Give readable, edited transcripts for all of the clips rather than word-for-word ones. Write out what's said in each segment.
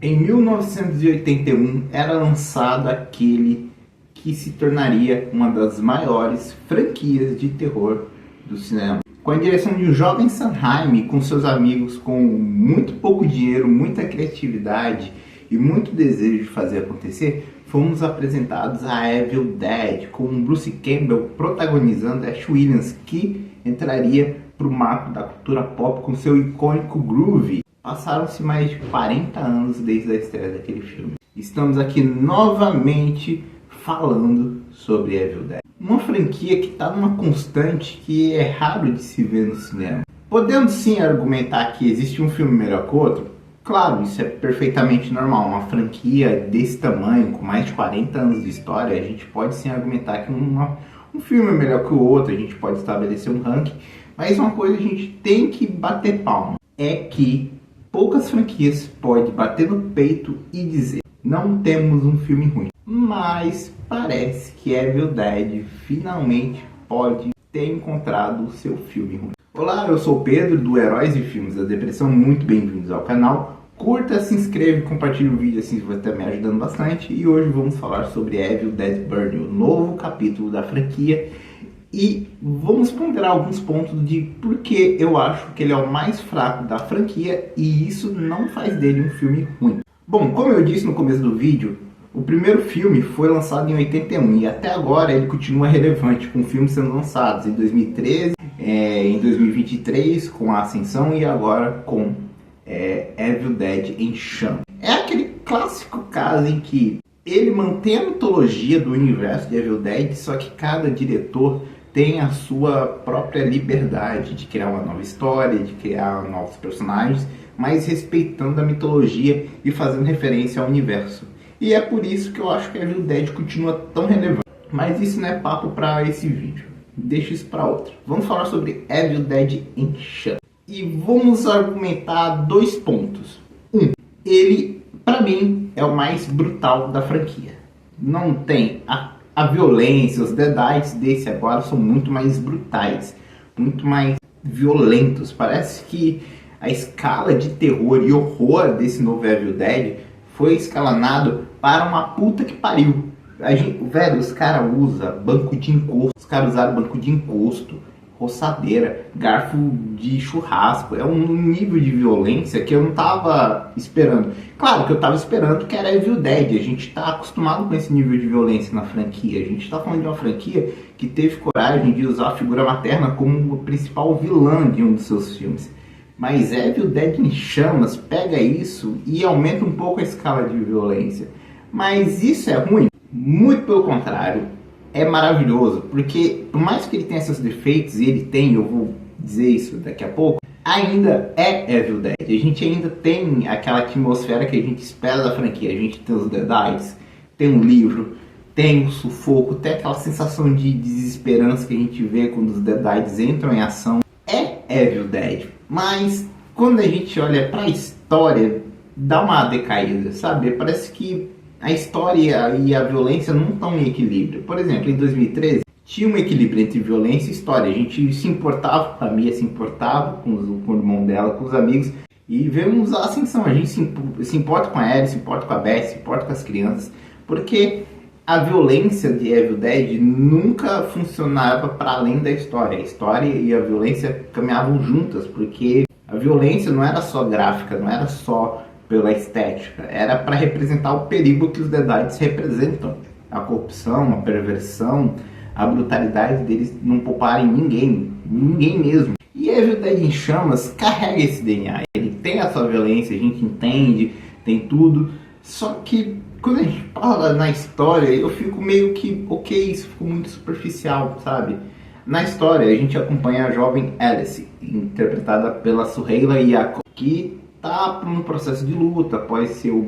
Em 1981 era lançado aquele que se tornaria uma das maiores franquias de terror do cinema. Com a direção de um jovem Sanheim, com seus amigos, com muito pouco dinheiro, muita criatividade e muito desejo de fazer acontecer, fomos apresentados a Evil Dead, com Bruce Campbell protagonizando Ash Williams, que entraria para o marco da cultura pop com seu icônico groove. Passaram-se mais de 40 anos desde a estreia daquele filme. Estamos aqui novamente falando sobre Evil Dead. Uma franquia que está numa constante que é raro de se ver no cinema. Podemos sim argumentar que existe um filme melhor que o outro? Claro, isso é perfeitamente normal. Uma franquia desse tamanho, com mais de 40 anos de história, a gente pode sim argumentar que um filme é melhor que o outro, a gente pode estabelecer um ranking, mas uma coisa a gente tem que bater palma, é que poucas franquias podem bater no peito e dizer: não temos um filme ruim. Mas parece que Evil Dead finalmente pode ter encontrado o seu filme ruim. Olá, eu sou o Pedro do Heróis e Filmes da Depressão, muito bem-vindos ao canal. Curta, se inscreva e compartilhe o vídeo, assim vai estar me ajudando bastante. E hoje vamos falar sobre Evil Dead Burning, o novo capítulo da franquia. E vamos ponderar alguns pontos de por que eu acho que ele é o mais fraco da franquia e isso não faz dele um filme ruim. Bom, como eu disse no começo do vídeo, o primeiro filme foi lançado em 81 e até agora ele continua relevante, com filmes sendo lançados em 2013, em 2023 com a Ascensão e agora com Evil Dead em Chamas. É aquele clássico caso em que ele mantém a mitologia do universo de Evil Dead, só que cada diretor tem a sua própria liberdade de criar uma nova história, de criar novos personagens, mas respeitando a mitologia e fazendo referência ao universo. E é por isso que eu acho que Evil Dead continua tão relevante. Mas isso não é papo para esse vídeo. Deixa isso para outro. Vamos falar sobre Evil Dead em Chamas. E vamos argumentar dois pontos. Ele, para mim, é o mais brutal da franquia. Não tem a violência, os deadites desse agora são muito mais brutais, muito mais violentos. Parece que a escala de terror e horror desse novo Evil Dead foi escalonado para uma puta que pariu. Velho, os caras usam banco de encosto, os caras usaram banco de encosto, roçadeira, garfo de churrasco. É um nível de violência que eu não tava esperando. Claro que eu tava esperando que era Evil Dead. A gente tá acostumado com esse nível de violência na franquia. A gente tá falando de uma franquia que teve coragem de usar a figura materna como o principal vilã de um dos seus filmes. Mas Evil Dead em Chamas pega isso e aumenta um pouco a escala de violência. Mas isso é ruim? Muito pelo contrário. É maravilhoso, porque por mais que ele tenha seus defeitos, e ele tem, eu vou dizer isso daqui a pouco, ainda é Evil Dead. A gente ainda tem aquela atmosfera que a gente espera da franquia. A gente tem os deadites, tem um livro, tem o sufoco, tem aquela sensação de desesperança que a gente vê quando os deadites entram em ação. É Evil Dead, mas quando a gente olha pra história, dá uma decaída, sabe? Parece que a história e a violência não estão em equilíbrio. Por exemplo, em 2013, tinha um equilíbrio entre violência e história. A gente se importava, a Mia se importava com o irmão dela, com os amigos. E vemos a ascensão. A gente se importa com a Ellie, se importa com a Beth, se importa com as crianças. Porque a violência de Evil Dead nunca funcionava para além da história. A história e a violência caminhavam juntas, porque a violência não era só gráfica, não era só pela estética, era para representar o perigo que os deadites representam. A corrupção, a perversão, a brutalidade deles não pouparem ninguém mesmo. E Evil Dead em Chamas carrega esse DNA, ele tem a sua violência, a gente entende, tem tudo, só que quando a gente fala na história, eu fico meio que, ok, isso ficou muito superficial, sabe? Na história, a gente acompanha a jovem Alice, interpretada pela Suheila Yacob, que está num processo de luta após seu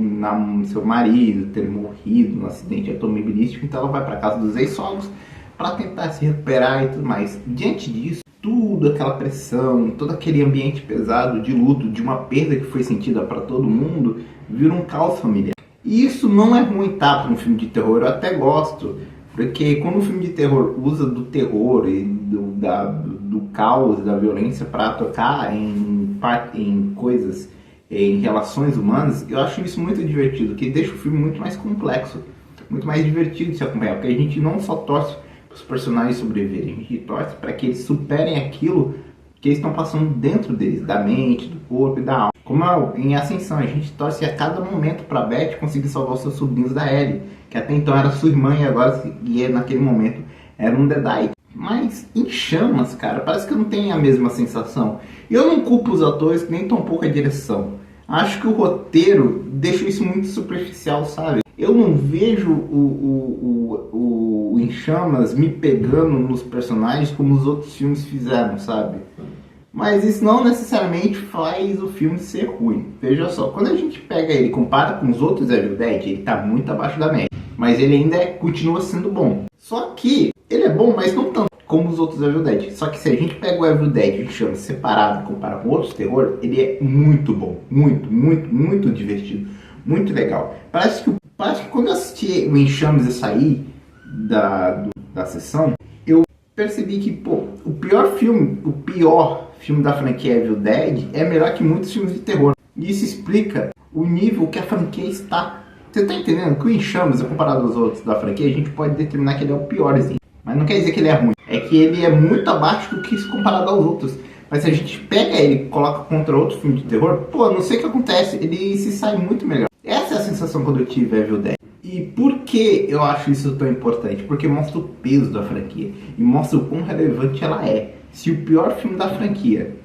marido ter morrido num acidente automobilístico, então ela vai para casa dos ex-sogros para tentar se recuperar e tudo mais. Diante disso, tudo aquela pressão, todo aquele ambiente pesado de luto, de uma perda que foi sentida para todo mundo, vira um caos familiar. E isso não é ruim, tá, para um filme de terror. Eu até gosto, porque quando um filme de terror usa do terror e do caos, da violência para tocar em coisas em relações humanas, eu acho isso muito divertido, que deixa o filme muito mais complexo, muito mais divertido de se acompanhar, porque a gente não só torce para os personagens sobreviverem, a gente torce para que eles superem aquilo que eles estão passando dentro deles, da mente, do corpo e da alma. Como em Ascensão, a gente torce a cada momento para Beth conseguir salvar os seus sobrinhos da Ellie, que até então era sua irmã e agora, naquele momento, era um Deadite. Mas em Chamas, cara, parece que não tem a mesma sensação. E eu não culpo os atores, nem tão pouco a direção. Acho que o roteiro deixa isso muito superficial, sabe? Eu não vejo o Em Chamas me pegando nos personagens como os outros filmes fizeram, sabe? Mas isso não necessariamente faz o filme ser ruim. Veja só, quando a gente pega ele e compara com os outros Evil Dead, ele tá muito abaixo da média. Mas ele ainda continua sendo bom. Só que ele é bom, mas não tanto como os outros Evil Dead. Só que se a gente pega o Evil Dead e chama separado e compara com outros terror, ele é muito bom. Muito, muito, muito divertido. Muito legal. Parece que quando eu assisti o Enxames e saí da sessão, eu percebi que, o pior filme da franquia Evil Dead é melhor que muitos filmes de terror. E isso explica o nível que a franquia está. Você tá entendendo que o Enxames, comparado aos outros da franquia, a gente pode determinar que ele é o piorzinho. Mas não quer dizer que ele é ruim. É que ele é muito abaixo do que isso comparado aos outros. Mas se a gente pega ele e coloca contra outro filme de terror, não sei o que acontece. Ele se sai muito melhor. Essa é a sensação quando eu tive Evil Dead. E por que eu acho isso tão importante? Porque mostra o peso da franquia. E mostra o quão relevante ela é. Se o pior filme da franquia,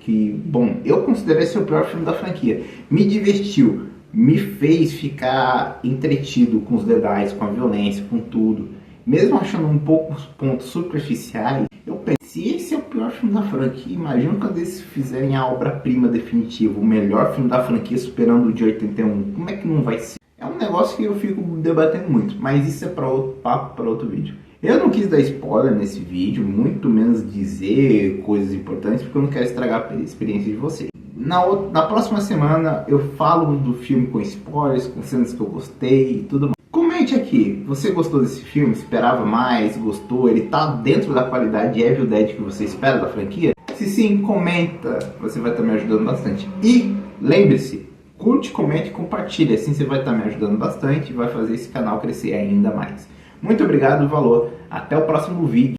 eu considero esse o pior filme da franquia, me divertiu, me fez ficar entretido com os detalhes, com a violência, com tudo, mesmo achando um pouco os pontos superficiais, eu pensei, se esse é o pior filme da franquia, imagina quando eles fizerem a obra-prima definitiva, o melhor filme da franquia superando o de 81, como é que não vai ser? É um negócio que eu fico debatendo muito, mas isso é para outro papo, para outro vídeo. Eu não quis dar spoiler nesse vídeo, muito menos dizer coisas importantes, porque eu não quero estragar a experiência de vocês. Na próxima semana eu falo do filme com spoilers, com cenas que eu gostei e tudo mais. Comente aqui, você gostou desse filme? Esperava mais? Gostou? Ele tá dentro da qualidade de Evil Dead que você espera da franquia? Se sim, comenta, você vai estar me ajudando bastante. E lembre-se, curte, comente e compartilhe, assim você vai estar me ajudando bastante e vai fazer esse canal crescer ainda mais. Muito obrigado, valor, até o próximo vídeo.